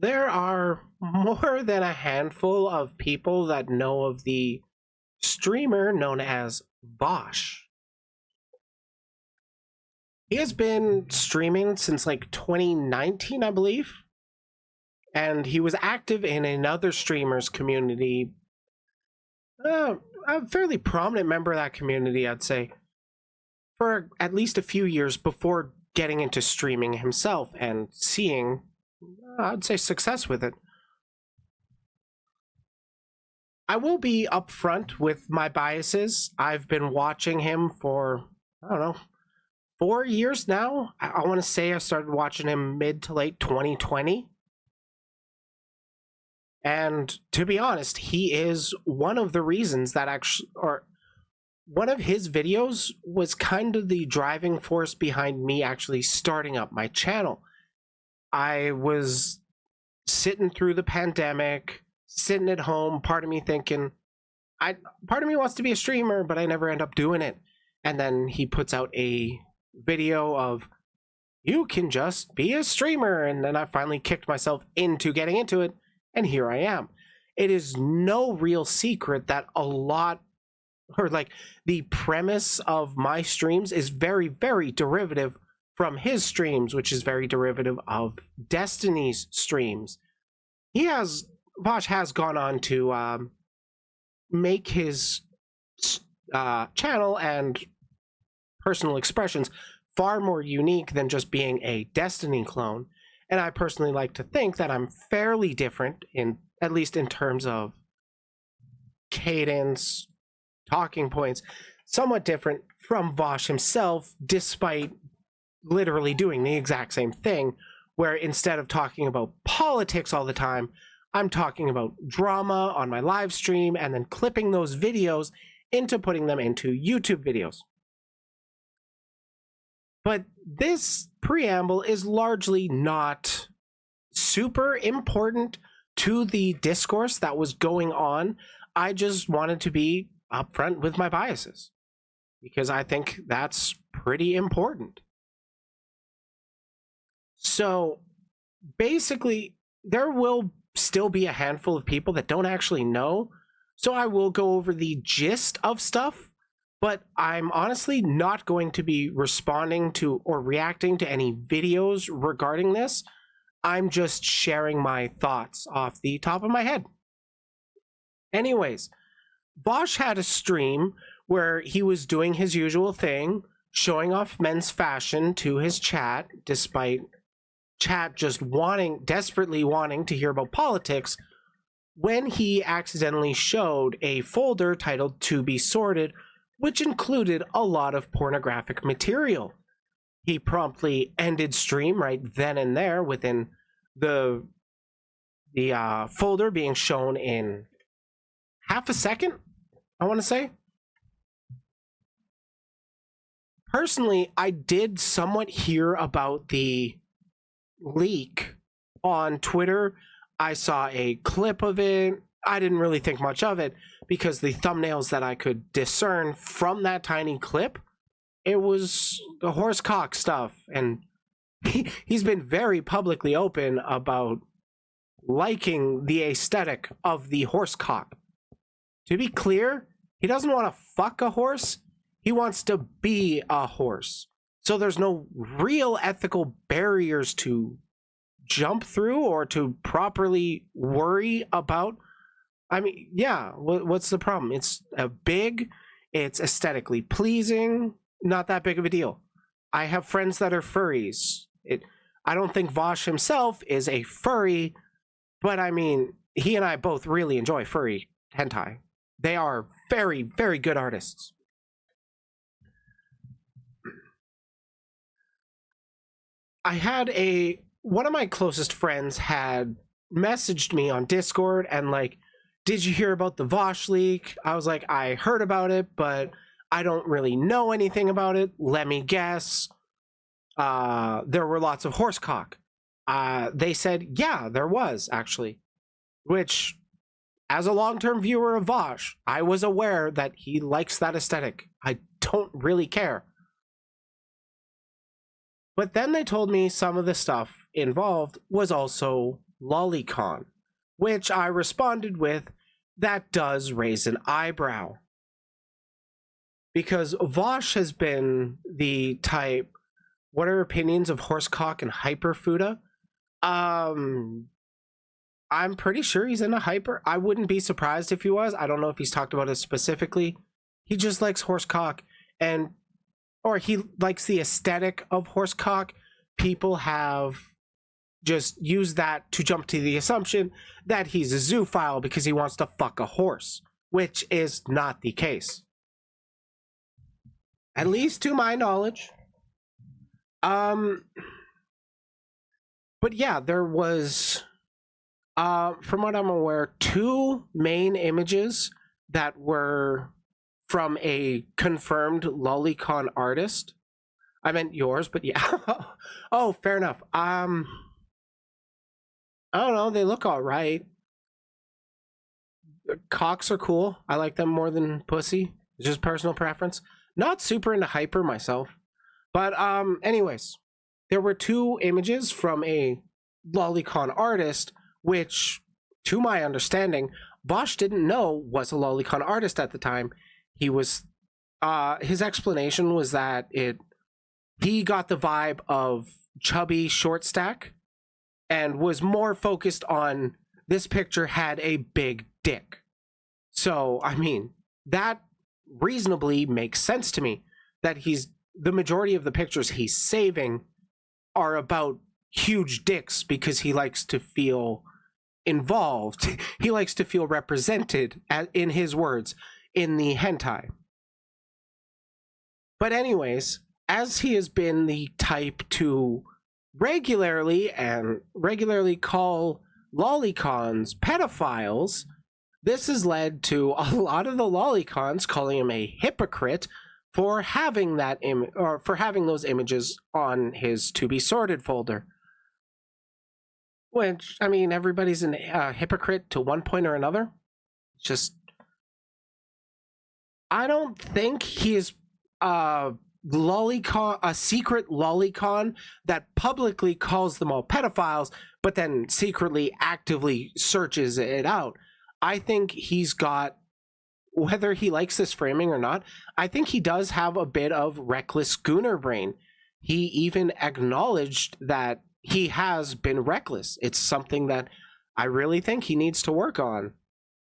There are more than a handful of people that know of the streamer known as Vaush. He has been streaming since like 2019, I believe. And he was active in another streamers community. A fairly prominent member of that community, I'd say, for at least a few years before getting into streaming himself and seeing, I'd say, success with it. I will be upfront with my biases. I've been watching him for, I don't know, 4 years now. I want to say I started watching him mid to late 2020. And to be honest, he is one of the reasons that actually, or one of his videos was kind of the driving force behind me actually starting up my channel. I was sitting through the pandemic, sitting at home, part of me thinking, part of me wants to be a streamer, but I never end up doing it. And then he puts out a video of, you can just be a streamer. And then I finally kicked myself into getting into it. And here I am. It is no real secret that a lot, or like the premise of my streams is very, very derivative from his streams, which is very derivative of Destiny's streams. Vaush has gone on to make his channel and personal expressions far more unique than just being a Destiny clone. And I personally like to think that I'm fairly different, at least in terms of cadence, talking points, somewhat different from Vaush himself, despite literally doing the exact same thing, where instead of talking about politics all the time, I'm talking about drama on my live stream and then clipping those videos into putting them into YouTube videos. But this preamble is largely not super important to the discourse that was going on. I just wanted to be upfront with my biases because I think that's pretty important. So basically, there will still be a handful of people that don't actually know. So I will go over the gist of stuff, but I'm honestly not going to be responding to or reacting to any videos regarding this. I'm just sharing my thoughts off the top of my head. Anyways, Vaush had a stream where he was doing his usual thing, showing off men's fashion to his chat, despite chat just desperately wanting to hear about politics, when he accidentally showed a folder titled To Be Sorted, which included a lot of pornographic material. He promptly ended stream right then and there within the folder being shown in half a second, I want to say. Personally, I did somewhat hear about the leak on Twitter. I saw a clip of it. I didn't really think much of it because the thumbnails that I could discern from that tiny clip, it was the horse cock stuff. And he's been very publicly open about liking the aesthetic of the horse cock. To be clear, he doesn't want to fuck a horse. He wants to be a horse. So there's no real ethical barriers to jump through or to properly worry about. I mean, yeah, what's the problem? It's big, it's aesthetically pleasing, not that big of a deal. I have friends that are furries. I don't think Vaush himself is a furry, but I mean, he and I both really enjoy furry hentai. They are very, very good artists. I had one of my closest friends had messaged me on Discord and like, did you hear about the Vaush leak? I was like, I heard about it, but I don't really know anything about it. Let me guess. There were lots of horse cock. They said, yeah, there was actually, which as a long-term viewer of Vaush, I was aware that he likes that aesthetic. I don't really care. But then they told me some of the stuff involved was also lolicon, which I responded with, that does raise an eyebrow. Because Vaush has been the type, what are opinions of horsecock and hyperfuda? I'm pretty sure he's into hyper. I wouldn't be surprised if he was. I don't know if he's talked about it specifically. He just likes horsecock, or he likes the aesthetic of horsecock. People have just used that to jump to the assumption that he's a zoophile because he wants to fuck a horse, which is not the case. At least to my knowledge. But yeah, there was, from what I'm aware, 2 main images that were from a confirmed lolicon artist. I meant yours, but yeah. Oh, fair enough. I don't know, they look all right. Cocks are cool. I like them more than pussy. It's just personal preference. Not super into hyper myself. But anyways, there were 2 images from a lolicon artist, which, to my understanding, Vaush didn't know was a lolicon artist at the time. He was, his explanation was that he got the vibe of chubby short stack and was more focused on this picture had a big dick. So, I mean, that reasonably makes sense to me, that the majority of the pictures he's saving are about huge dicks because he likes to feel involved. He likes to feel represented, in his words, in the hentai. But anyways, as he has been the type to regularly call lolicons pedophiles, this has led to a lot of the lolicons calling him a hypocrite for having that or for having those images on his to be sorted folder. Which, I mean, everybody's a hypocrite to one point or another. Just, I don't think he is a secret lolicon that publicly calls them all pedophiles, but then secretly actively searches it out. I think he's got, whether he likes this framing or not, I think he does have a bit of reckless schooner brain. He even acknowledged that he has been reckless. It's something that I really think he needs to work on.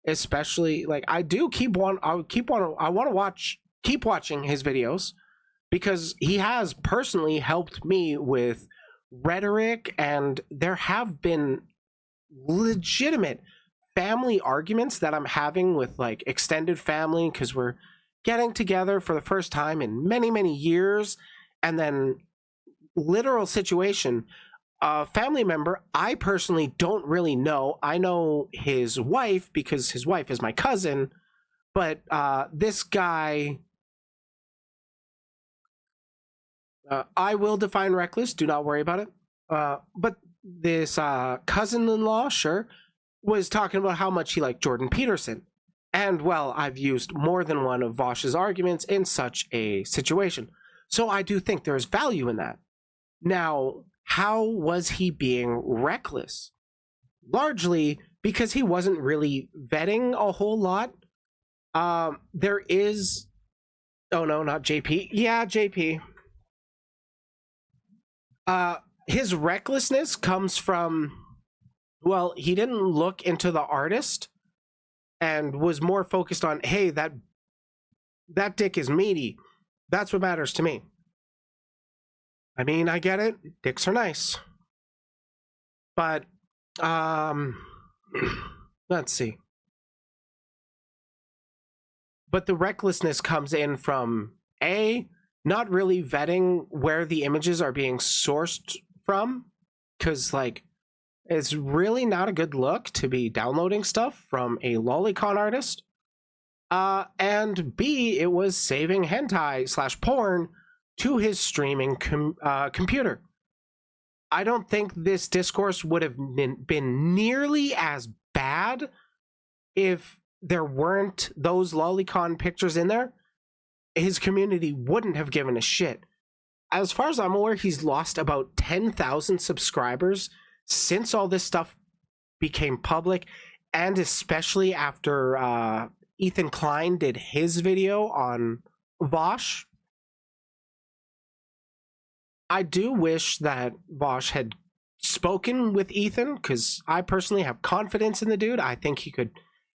Especially, like, I keep watching his videos because he has personally helped me with rhetoric, and there have been legitimate family arguments that I'm having with like extended family because we're getting together for the first time in many, many years, and then literal situation, a family member I personally don't really know. I know his wife because his wife is my cousin, but this guy, I will define reckless, do not worry about it, but this cousin-in-law, sure, was talking about how much he liked Jordan Peterson. And, well, I've used more than one of Vaush's arguments in such a situation. So I do think there's value in that. Now, how was he being reckless? Largely because he wasn't really vetting a whole lot. There is... Oh, no, not JP. Yeah, JP. His recklessness comes from... Well, he didn't look into the artist and was more focused on, hey, that dick is meaty. That's what matters to me. I mean, I get it. Dicks are nice. But, let's see. But the recklessness comes in from, A, not really vetting where the images are being sourced from. Because, like, it's really not a good look to be downloading stuff from a lolicon artist. And B, it was saving hentai/porn to his streaming computer. I don't think this discourse would have been nearly as bad if there weren't those lolicon pictures in there. His community wouldn't have given a shit. As far as I'm aware, he's lost about 10,000 subscribers since all this stuff became public, and especially after Ethan Klein did his video on Vaush. I do wish that Vaush had spoken with Ethan, because I personally have confidence in the dude. I think he could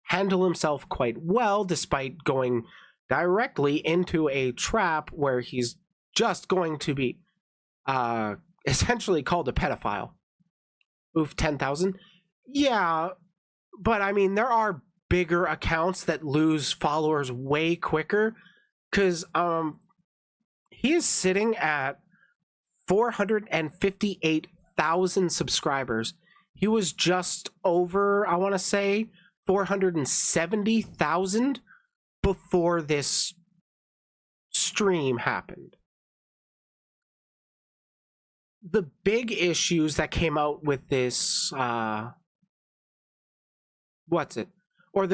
handle himself quite well, despite going directly into a trap where he's just going to be essentially called a pedophile. Oof, 10,000. Yeah, but I mean, there are bigger accounts that lose followers way quicker, because he is sitting at 458,000 subscribers. He was just over, I want to say, 470,000 before this stream happened. The big issues that came out with this, the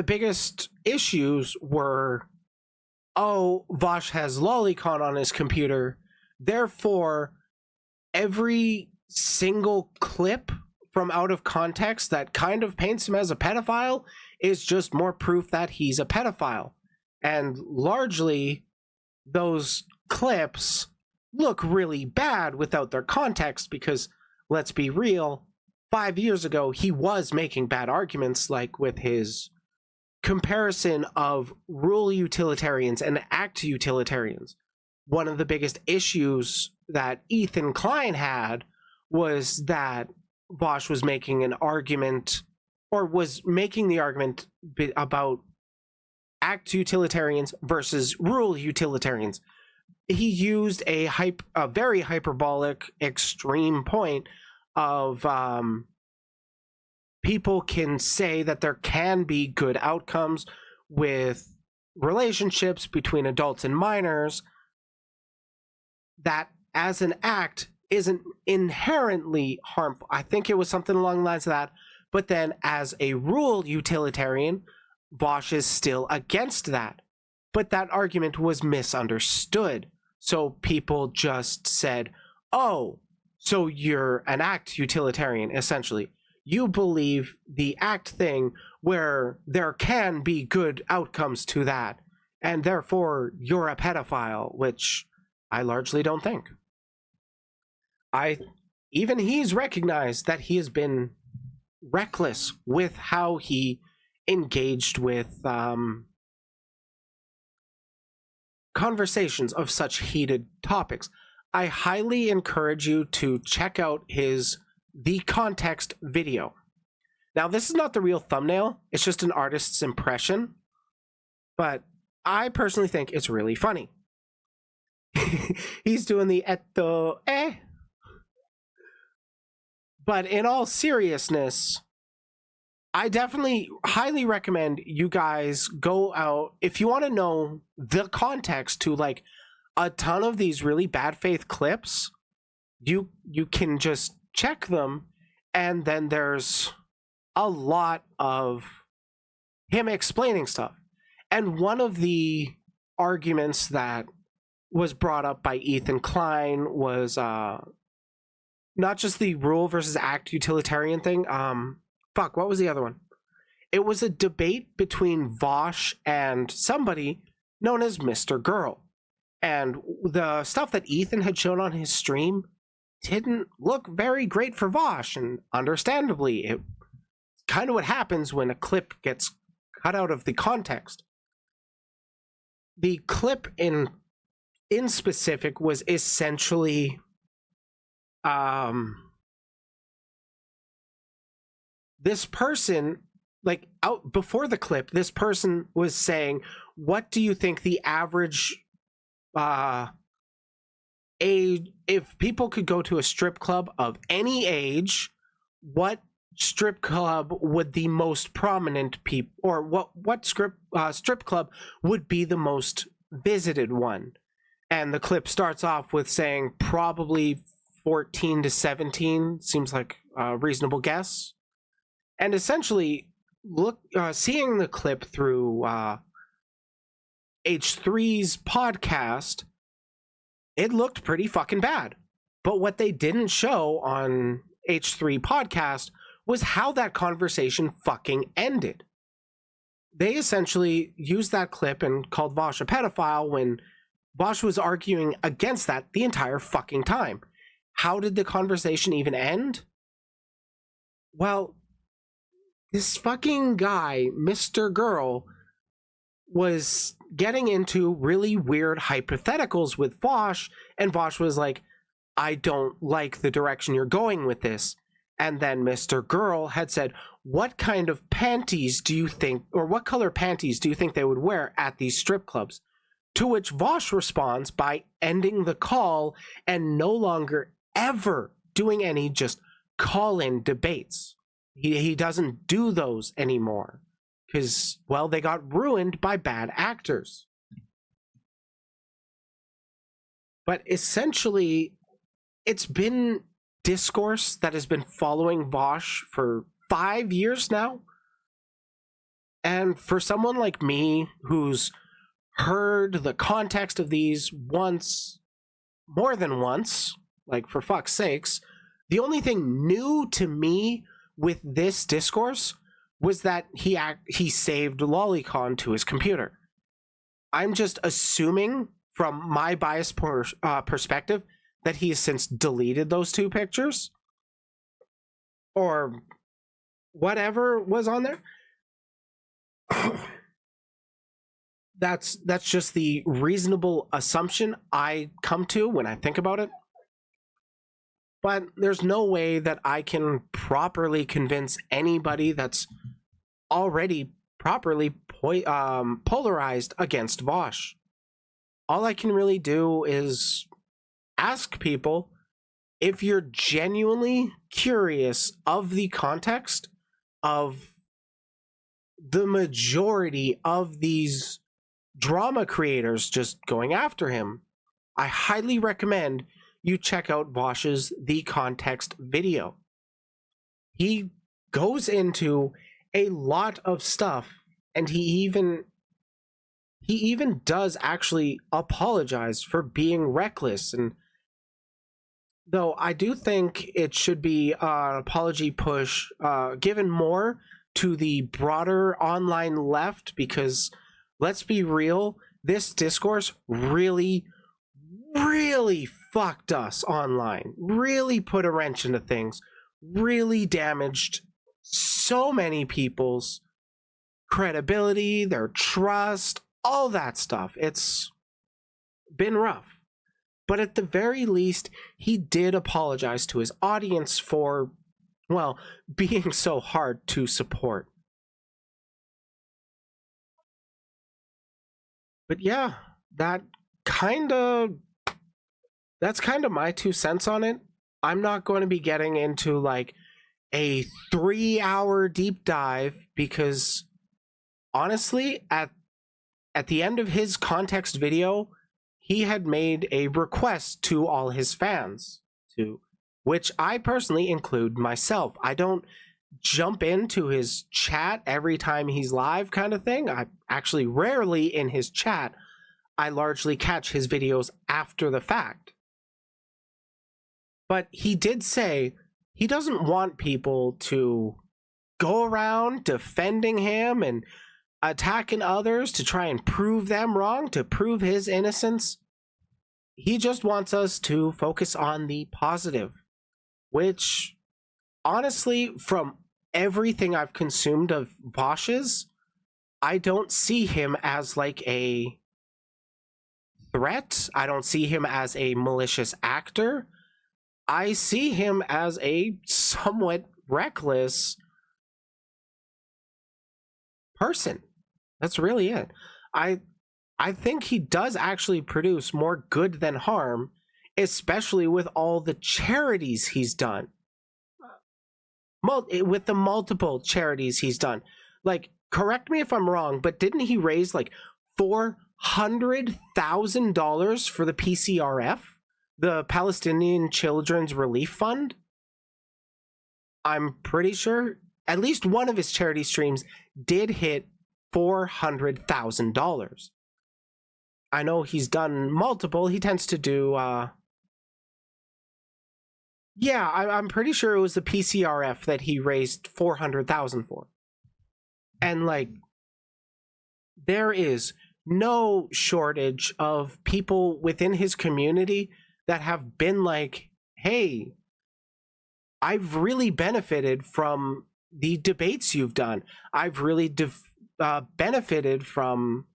biggest issues were, oh, Vaush has lolicon on his computer, therefore every single clip from out of context that kind of paints him as a pedophile is just more proof that he's a pedophile. And largely, those clips look really bad without their context, because, let's be real, 5 years ago, he was making bad arguments, like with his comparison of rule utilitarians and act utilitarians. One of the biggest issues that Ethan Klein had was that Vaush was making an argument, or was making the argument about act utilitarians versus rule utilitarians. He used a very hyperbolic, extreme point of people can say that there can be good outcomes with relationships between adults and minors, that as an act isn't inherently harmful. I think it was something along the lines of that. But then as a rule utilitarian, Vaush is still against that. But that argument was misunderstood. So people just said, oh, so you're an act utilitarian, essentially. You believe the act thing where there can be good outcomes to that, and therefore you're a pedophile, which I largely don't think. Even he's recognized that he has been reckless with how he engaged with conversations of such heated topics. I highly encourage you to check out his The Context video. Now, this is not the real thumbnail, it's just an artist's impression, but I personally think it's really funny. He's doing the etto eh. But in all seriousness, I definitely highly recommend you guys go out if you want to know the context to like a ton of these really bad faith clips. You can just check them, and then there's a lot of him explaining stuff. And one of the arguments that was brought up by Ethan Klein was not just the rule versus act utilitarian thing. What was the other one? It was a debate between Vaush and somebody known as Mr. Girl. And the stuff that Ethan had shown on his stream didn't look very great for Vaush, and understandably, it kind of what happens when a clip gets cut out of the context. The clip in specific was essentially this person, like, out before the clip, this person was saying, what do you think the average age, if people could go to a strip club of any age, what strip club would the most prominent people, or what strip club would be the most visited one? And the clip starts off with saying probably 14 to 17 seems like a reasonable guess. And essentially, seeing the clip through H3's podcast, it looked pretty fucking bad. But what they didn't show on H3 podcast was how that conversation fucking ended. They essentially used that clip and called Vaush a pedophile when Vaush was arguing against that the entire fucking time. How did the conversation even end? Well, this fucking guy, Mr. Girl, was getting into really weird hypotheticals with Vaush, and Vaush was like, I don't like the direction you're going with this. And then Mr. Girl had said, what kind of panties do you think, or what color panties do you think they would wear at these strip clubs? To which Vaush responds by ending the call and no longer ever doing any just call-in debates. He doesn't do those anymore because, well, they got ruined by bad actors. But essentially, it's been discourse that has been following Vaush for 5 years now. And for someone like me who's heard the context of these once, more than once, like for fuck's sakes, the only thing new to me with this discourse was that he saved Lolicon to his computer. I'm just assuming from my biased perspective that he has since deleted those two pictures or whatever was on there. That's just the reasonable assumption I come to when I think about it. But there's no way that I can properly convince anybody that's already properly polarized against Vaush. All I can really do is ask people if you're genuinely curious of the context of the majority of these drama creators just going after him. I highly recommend you check out Vaush's The Context video. He goes into a lot of stuff, and he even does actually apologize for being reckless. And though I do think it should be an apology push given more to the broader online left, because let's be real, this discourse really fucked us online, really put a wrench into things, really damaged so many people's credibility, their trust, all that stuff. It's been rough. But at the very least, he did apologize to his audience for, well, being so hard to support. But yeah, that's kind of my 2 cents on it. I'm not going to be getting into like a 3-hour deep dive because honestly, at the end of his context video, he had made a request to all his fans, to which I personally include myself. I don't jump into his chat every time he's live kind of thing. I actually rarely in his chat. I largely catch his videos after the fact. But he did say he doesn't want people to go around defending him and attacking others to try and prove them wrong, to prove his innocence. He just wants us to focus on the positive, which honestly, from everything I've consumed of Vaush's, I don't see him as like a threat. I don't see him as a malicious actor. I see him as a somewhat reckless person. That's really it. I think he does actually produce more good than harm, especially with all the charities he's done. With the multiple charities he's done. Like, correct me if I'm wrong, but didn't he raise like $400,000 for the PCRF, the Palestinian Children's Relief Fund? I'm pretty sure at least one of his charity streams did hit $400,000. I know he's done multiple. He tends to do Yeah, I'm pretty sure it was the PCRF that he raised 400,000 for. And like, there is no shortage of people within his community that have been like, hey, I've really benefited from the debates you've done. I've really benefited from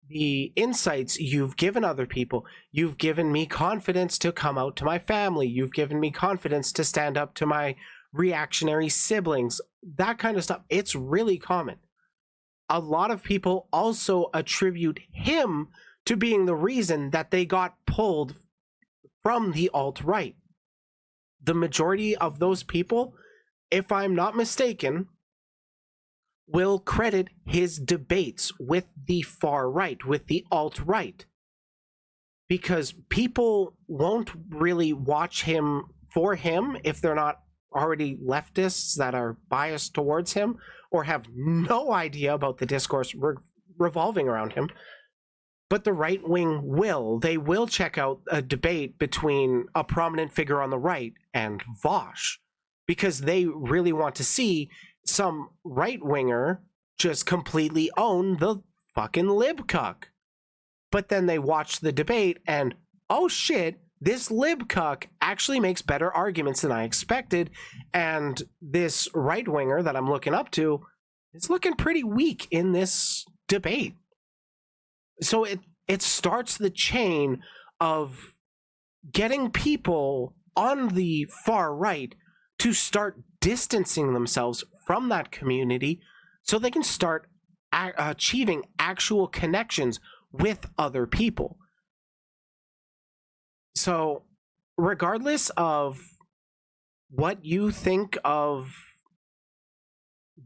the insights you've given other people. You've given me confidence to come out to my family. You've given me confidence to stand up to my reactionary siblings, that kind of stuff. It's really common. A lot of people also attribute him to being the reason that they got pulled from the alt-right. The majority of those people, if I'm not mistaken, will credit his debates with the far right, with the alt-right. Because people won't really watch him for him if they're not already leftists that are biased towards him or have no idea about the discourse revolving around him. But the right wing will. They will check out a debate between a prominent figure on the right and Vaush because they really want to see some right winger just completely own the fucking libcuck. But then they watch the debate and, oh shit, this libcuck actually makes better arguments than I expected. And this right winger that I'm looking up to is looking pretty weak in this debate. So it starts the chain of getting people on the far right to start distancing themselves from that community so they can start achieving actual connections with other people. So regardless of what you think of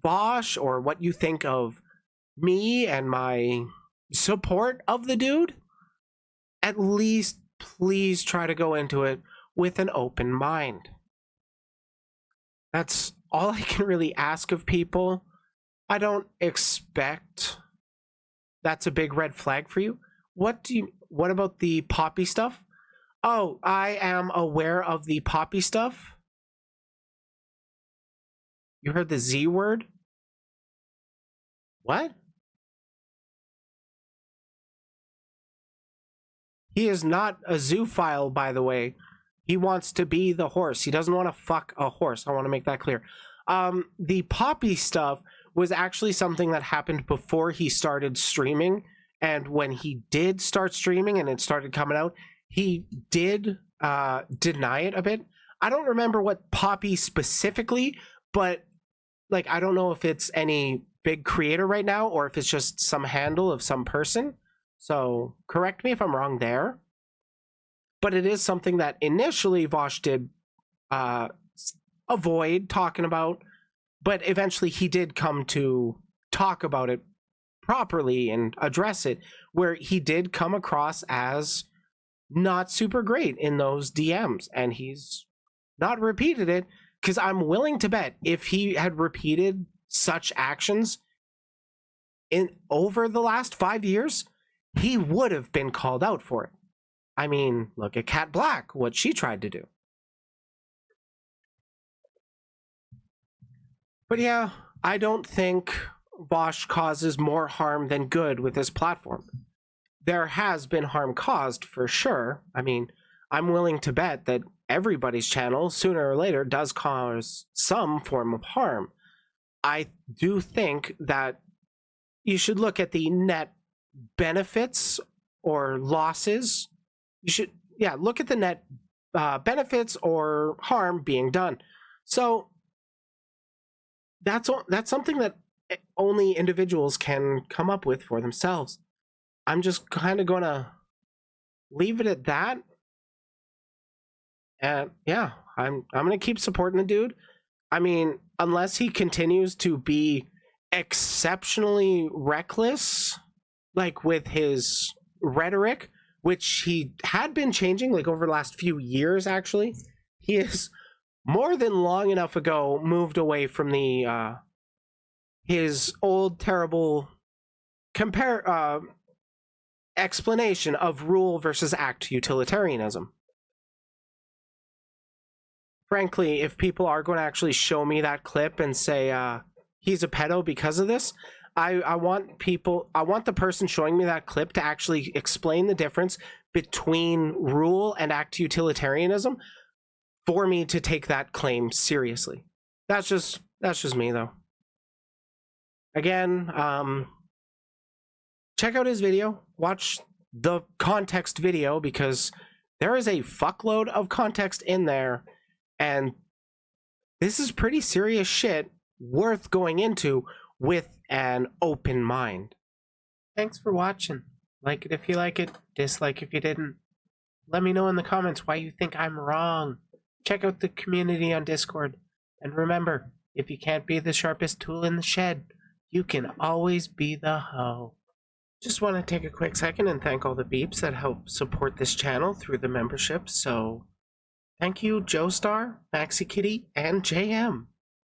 Vaush or what you think of me and my support of the dude, at least please try to go into it with an open mind. That's all I can really ask of people. I don't expect that's a big red flag for you. What about the poppy stuff? Oh, I am aware of the poppy stuff. You heard the Z word? What? He is not a zoophile, by the way. He wants to be the horse. He doesn't want to fuck a horse. I want to make that clear. The poppy stuff was actually something that happened before he started streaming. And when he did start streaming and it started coming out, he did deny it a bit. I don't remember what poppy specifically, but like, I don't know if it's any big creator right now or if it's just some handle of some person. So correct me if I'm wrong there. But it is something that initially Vaush did avoid talking about, but eventually he did come to talk about it properly and address it, where he did come across as not super great in those DMs, and he's not repeated it, because I'm willing to bet if he had repeated such actions in over the last 5 years, he would have been called out for it. I mean, look at Cat Black, what she tried to do. But yeah, I don't think Vaush causes more harm than good with this platform. There has been harm caused for sure. I mean, I'm willing to bet that everybody's channel sooner or later does cause some form of harm. I do think that you should look at the net benefits or losses. You should, yeah, look at the net benefits or harm being done. So that's something that only individuals can come up with for themselves. I'm just kind of gonna leave it at that. And yeah, I'm gonna keep supporting the dude. I mean, unless he continues to be exceptionally reckless, like with his rhetoric, which he had been changing like over the last few years, actually. He is more than long enough ago moved away from the his old terrible explanation of rule versus act utilitarianism. frankly, if people are going to actually show me that clip and say he's a pedo because of this, I want the person showing me that clip to actually explain the difference between rule and act utilitarianism for me to take that claim seriously. That's just me though. Again, check out his video, watch the context video, because there is a fuckload of context in there, and this is pretty serious shit worth going into with an open mind. Thanks for watching. Like it if you like it, dislike if you didn't. Let me know in the comments why you think I'm wrong. Check out the community on Discord. And remember, if you can't be the sharpest tool in the shed, you can always be the hoe. Just want to take a quick second and thank all the beeps that help support this channel through the membership. So thank you, Joestar, Maxi Kitty, and JM.